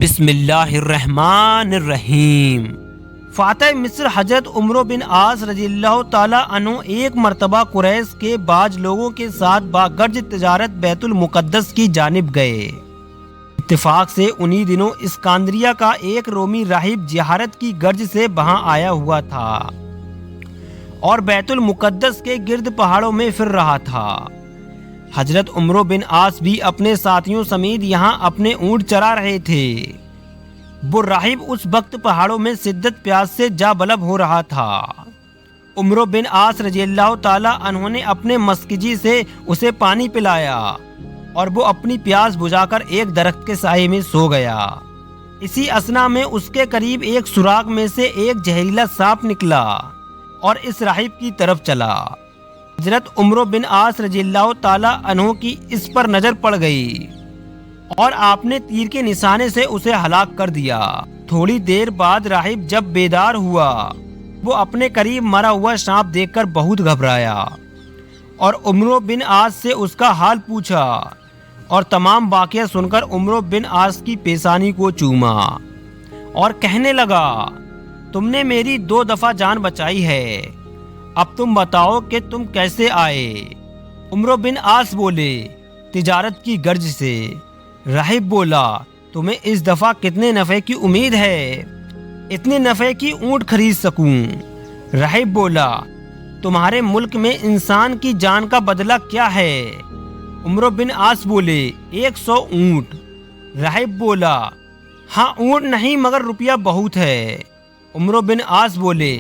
بسم اللہ الرحمن الرحیم۔ فاتح مصر حضرت عمرو بن عاص رضی اللہ تعالیٰ عنہ ایک مرتبہ قریش کے بعض لوگوں کے ساتھ باگرج تجارت بیت المقدس کی جانب گئے۔ اتفاق سے انہی دنوں اسکندریہ کا ایک رومی راہب زیارت کی غرض سے وہاں آیا ہوا تھا اور بیت المقدس کے گرد پہاڑوں میں پھر رہا تھا۔ حضرت عمرو بن عاص بھی اپنے ساتھیوں سمیت یہاں اپنے اونٹ چرا رہے تھے۔ وہ راہب اس وقت پہاڑوں میں شدت پیاس سے جا بلب ہو رہا تھا۔ عمرو بن عاص رضی اللہ تعالیٰ عنہ نے اپنے مسکجی سے اسے پانی پلایا اور وہ اپنی پیاس بجھا کر ایک درخت کے سائے میں سو گیا۔ اسی اثنا میں اس کے قریب ایک سوراخ میں سے ایک زہریلا سانپ نکلا اور اس راہب کی طرف چلا۔ حضرت عمرو بن عاص رضی اللہ تعالیٰ عنہ کی اس پر نظر پڑ گئی اور آپ نے تیر کے نشانے سے اسے ہلاک کر دیا۔ تھوڑی دیر بعد راہب جب بیدار ہوا وہ اپنے قریب مرا ہوا سانپ دیکھ کر بہت گھبرایا اور عمرو بن عاص سے اس کا حال پوچھا اور تمام واقعہ سن کر عمرو بن عاص کی پیشانی کو چوما اور کہنے لگا، تم نے میری 2 دفعہ جان بچائی ہے، اب تم بتاؤ کہ تم کیسے آئے؟ عمرو بن عاص بولے، تجارت کی غرض سے۔ راہب بولا، تمہیں اس دفعہ کتنے نفع کی امید ہے؟ اتنے نفع کی اونٹ خرید سکوں۔ راہب بولا، تمہارے ملک میں انسان کی جان کا بدلہ کیا ہے؟ عمرو بن عاص بولے، 100 اونٹ۔ راہب بولا، ہاں اونٹ نہیں مگر روپیہ بہت ہے۔ عمرو بن عاص بولے،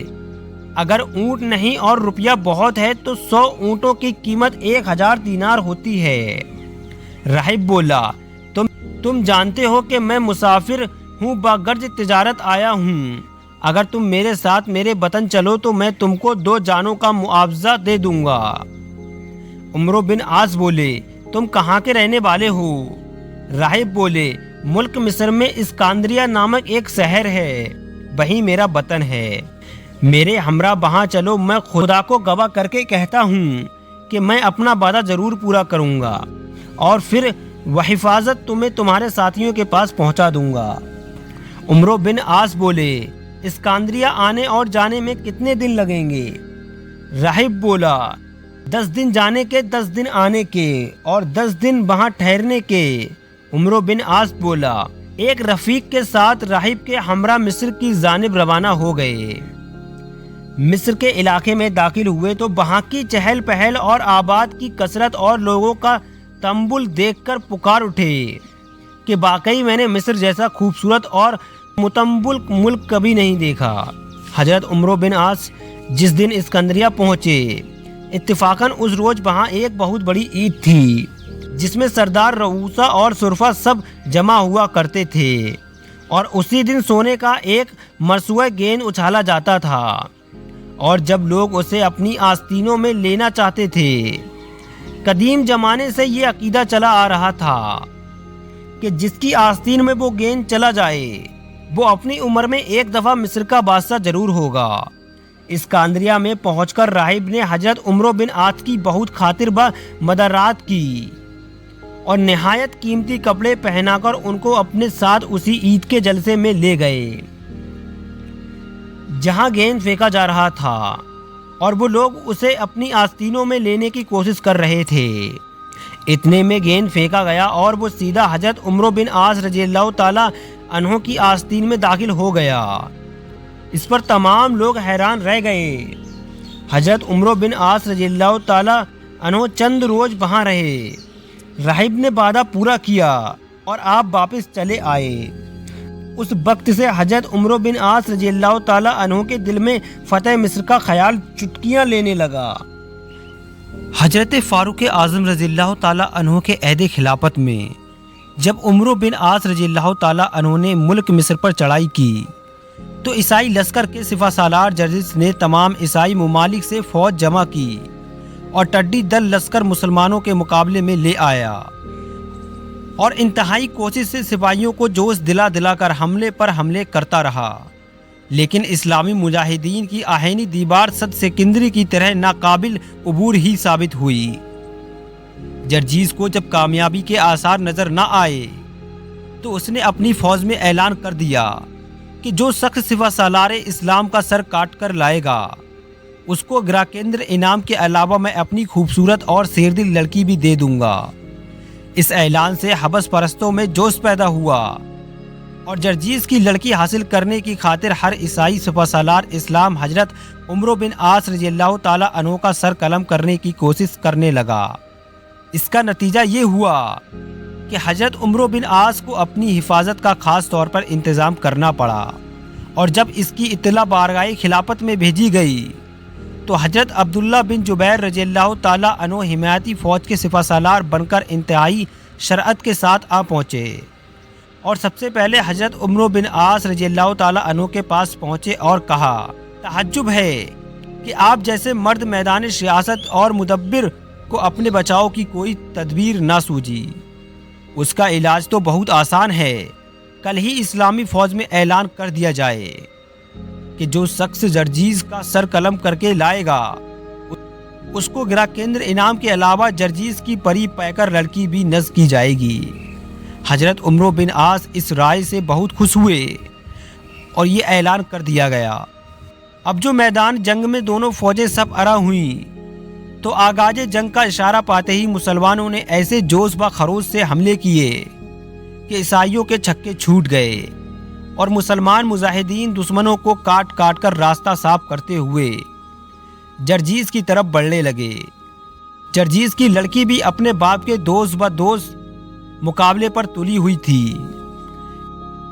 اگر اونٹ نہیں اور روپیہ بہت ہے تو 100 اونٹوں کی قیمت 1000 دینار ہوتی ہے۔ راہب بولا، تم جانتے ہو کہ میں مسافر ہوں، باگرج تجارت آیا ہوں، اگر تم میرے ساتھ میرے وطن چلو تو میں تم کو 2 جانوں کا معاوضہ دے دوں گا۔ عمرو بن عاص بولے، تم کہاں کے رہنے والے ہو؟ راہب بولے، ملک مصر میں اسکندریہ نامک ایک شہر ہے، وہیں میرا وطن ہے، میرے ہمراہ وہاں چلو، میں خدا کو گواہ کر کے کہتا ہوں کہ میں اپنا وعدہ ضرور پورا کروں گا اور پھر وہ حفاظت تمہیں تمہارے ساتھیوں کے پاس پہنچا دوں گا۔ عمرو بن عاص بولے، اسکندریہ آنے اور جانے میں کتنے دن لگیں گے؟ راہب بولا، 10 دن جانے کے، 10 دن آنے کے اور 10 دن وہاں ٹھہرنے کے۔ عمرو بن عاص بولا، ایک رفیق کے ساتھ راہب کے ہمراہ مصر کی جانب روانہ ہو گئے۔ مصر کے علاقے میں داخل ہوئے تو وہاں کی چہل پہل اور آباد کی کثرت اور لوگوں کا تنبل دیکھ کر پکار اٹھے کہ واقعی میں نے مصر جیسا خوبصورت اور متنبل ملک کبھی نہیں دیکھا۔ حضرت عمرو بن عاص جس دن اسکندریہ پہنچے، اتفاقاً اس روز وہاں ایک بہت بڑی عید تھی جس میں سردار رؤسا اور شرفا سب جمع ہوا کرتے تھے اور اسی دن سونے کا ایک مرصوع گیند اچھالا جاتا تھا اور جب لوگ اسے اپنی آستینوں میں لینا چاہتے تھے، قدیم زمانے سے یہ عقیدہ چلا آ رہا تھا کہ جس کی آستین میں وہ گیند چلا جائے وہ اپنی عمر میں ایک دفعہ مصر کا بادشاہ ضرور ہوگا۔ اسکندریہ میں پہنچ کر راہب نے حضرت عمرو بن عاص کی بہت خاطر مدارات کی اور نہایت قیمتی کپڑے پہنا کر ان کو اپنے ساتھ اسی عید کے جلسے میں لے گئے جہاں گیند پھینکا جا رہا تھا اور وہ لوگ اسے اپنی آستینوں میں لینے کی کوشش کر رہے تھے۔ اتنے میں گیند پھینکا گیا اور وہ سیدھا حضرت عمرو بن عاص رضی اللہ تعالیٰ عنہ کی آستین میں داخل ہو گیا۔ اس پر تمام لوگ حیران رہ گئے۔ حضرت عمرو بن عاص رضی اللہ تعالیٰ عنہ چند روز وہاں رہے۔ راہب نے وعدہ پورا کیا اور آپ واپس چلے آئے۔ اس وقت سے حضرت عمرو بن عاص رضی اللہ تعالیٰ عنہ کے دل میں فتح مصر کا خیال چٹکیاں لینے لگا۔ حضرت فاروق اعظم رضی اللہ تعالیٰ عنہ کے عہد خلافت میں جب عمرو بن عاص رضی اللہ تعالیٰ عنہ نے ملک مصر پر چڑھائی کی تو عیسائی لشکر کے سپہ سالار جرجس نے تمام عیسائی ممالک سے فوج جمع کی اور ٹڈی دل لشکر مسلمانوں کے مقابلے میں لے آیا اور انتہائی کوشش سے سپاہیوں کو جوش دلا دلا کر حملے پر حملے کرتا رہا، لیکن اسلامی مجاہدین کی آہنی دیوار سد سکندری کی طرح ناقابل عبور ہی ثابت ہوئی۔ جرجیس کو جب کامیابی کے آثار نظر نہ آئے تو اس نے اپنی فوج میں اعلان کر دیا کہ جو شخص سپہ سالار اسلام کا سر کاٹ کر لائے گا اس کو گراکیندر انعام کے علاوہ میں اپنی خوبصورت اور شیردل لڑکی بھی دے دوں گا۔ اس اعلان سے حبس پرستوں میں جوش پیدا ہوا اور جرجیز کی لڑکی حاصل کرنے کی خاطر ہر عیسائی سپہ سالار اسلام حضرت عمرو بن عاص رضی اللہ تعالیٰ عنہ کا سر قلم کرنے کی کوشش کرنے لگا۔ اس کا نتیجہ یہ ہوا کہ حضرت عمرو بن عاص کو اپنی حفاظت کا خاص طور پر انتظام کرنا پڑا، اور جب اس کی اطلاع بارگاہ خلافت میں بھیجی گئی تو حضرت عبداللہ بن جبیر رضی اللہ تعالیٰ عنہ حمایتی فوج کے سپہ سالار بن کر انتہائی شرعت کے ساتھ آ پہنچے، اور سب سے پہلے حضرت عمرو بن عاص رضی اللہ تعالیٰ عنہ کے پاس پہنچے اور کہا، تعجب ہے کہ آپ جیسے مرد میدان سیاست اور مدبر کو اپنے بچاؤ کی کوئی تدبیر نہ سوجی۔ اس کا علاج تو بہت آسان ہے، کل ہی اسلامی فوج میں اعلان کر دیا جائے کہ جو شخص جرجیز کا سر قلم کر کے لائے گا اس کو گراکیندر انعام کے علاوہ جرجیز کی پری پیکر لڑکی بھی نصب کی جائے گی۔ حضرت عمرو بن عاص اس رائے سے بہت خوش ہوئے اور یہ اعلان کر دیا گیا۔ اب جو میدان جنگ میں دونوں فوجیں سب ارا ہوئیں تو آغاز جنگ کا اشارہ پاتے ہی مسلمانوں نے ایسے جوش و خروش سے حملے کیے کہ عیسائیوں کے چھکے چھوٹ گئے اور مسلمان مجاہدین دشمنوں کو کاٹ کاٹ کر راستہ صاف کرتے ہوئے جرجیز کی طرف بڑھنے لگے۔ جرجیز کی لڑکی بھی اپنے باپ کے دوست و دوست مقابلے پر تلی ہوئی تھی،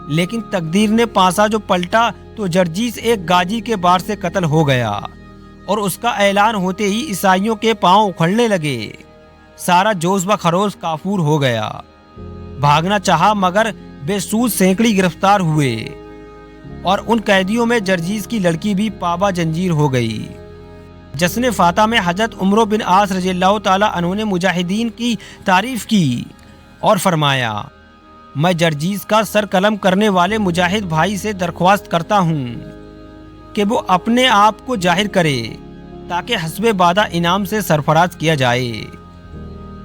لیکن تقدیر نے پانسا جو پلٹا تو جرجیز ایک غازی کے بار سے قتل ہو گیا، اور اس کا اعلان ہوتے ہی عیسائیوں کے پاؤں اکھڑنے لگے۔ سارا جوش و خروش کافور ہو گیا، بھاگنا چاہا مگر بے سود سینکڑی گرفتار ہوئے، اور ان قیدیوں میں جرجیز کی لڑکی بھی پابا جنجیر ہو گئی۔ جشن فاتح میں حضرت عمرو بن عاص رضی اللہ تعالیٰ عنہ نے مجاہدین کی تعریف کی اور فرمایا، میں جرجیز کا سر قلم کرنے والے مجاہد بھائی سے درخواست کرتا ہوں کہ وہ اپنے آپ کو ظاہر کرے تاکہ حسب وعدہ انعام سے سرفراز کیا جائے۔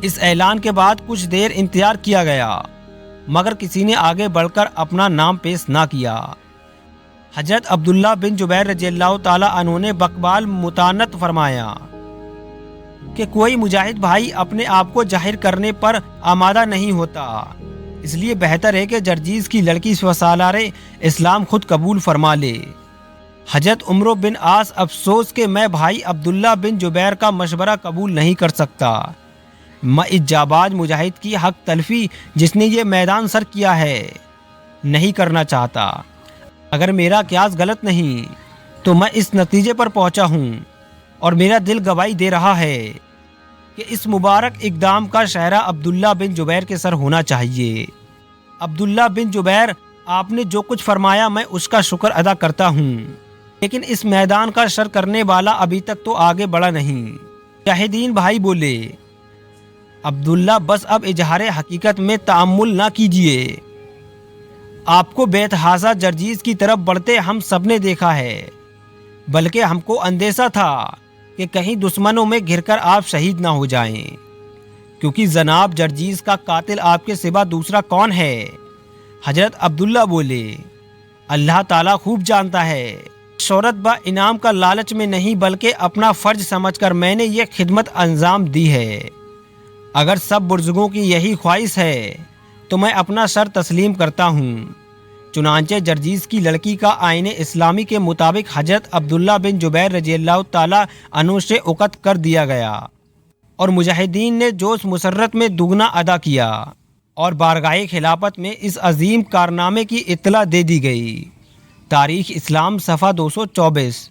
اس اعلان کے بعد کچھ دیر انتظار کیا گیا مگر کسی نے آگے بڑھ کر اپنا نام پیش نہ کیا۔ حضرت عبداللہ بن جبیر رضی اللہ تعالیٰ عنہ نے بقبال متانت فرمایا کہ کوئی مجاہد بھائی اپنے آپ کو ظاہر کرنے پر آمادہ نہیں ہوتا، اس لیے بہتر ہے کہ جرجیز کی لڑکی سپہ سالار اسلام خود قبول فرما لے۔ حضرت عمرو بن عاص افسوس کہ میں بھائی عبداللہ بن جبیر کا مشورہ قبول نہیں کر سکتا، میں اس جاباز مجاہد کی حق تلفی جس نے یہ میدان سر کیا ہے نہیں کرنا چاہتا۔ اگر میرا قیاس غلط نہیں تو میں اس نتیجے پر پہنچا ہوں اور میرا دل گواہی دے رہا ہے کہ اس مبارک اقدام کا شہرہ عبداللہ بن جبیر کے سر ہونا چاہیے۔ عبداللہ بن جبیر، آپ نے جو کچھ فرمایا میں اس کا شکر ادا کرتا ہوں، لیکن اس میدان کا سر کرنے والا ابھی تک تو آگے بڑھا نہیں۔ مجاہدین بھائی بولے، عبداللہ بس اب اظہار حقیقت میں تأمل نہ کیجیے، آپ کو بیت حاضہ جرجیز کی طرف بڑھتے ہم سب نے دیکھا ہے، بلکہ ہم کو اندیشہ تھا کہ کہیں دشمنوں میں گھر کر آپ شہید نہ ہو جائیں، کیونکہ جناب جرجیز کا قاتل آپ کے سوا دوسرا کون ہے؟ حضرت عبداللہ بولے، اللہ تعالیٰ خوب جانتا ہے، شہرت با انعام کا لالچ میں نہیں بلکہ اپنا فرض سمجھ کر میں نے یہ خدمت انجام دی ہے۔ اگر سب بزرگوں کی یہی خواہش ہے تو میں اپنا سر تسلیم کرتا ہوں۔ چنانچہ جرجیز کی لڑکی کا آئین اسلامی کے مطابق حضرت عبداللہ بن جبیر رضی اللہ تعالیٰ عنہ سے عقد کر دیا گیا، اور مجاہدین نے جوش مسرت میں دگنا ادا کیا، اور بارگاہ خلافت میں اس عظیم کارنامے کی اطلاع دے دی گئی۔ تاریخ اسلام صفحہ 224۔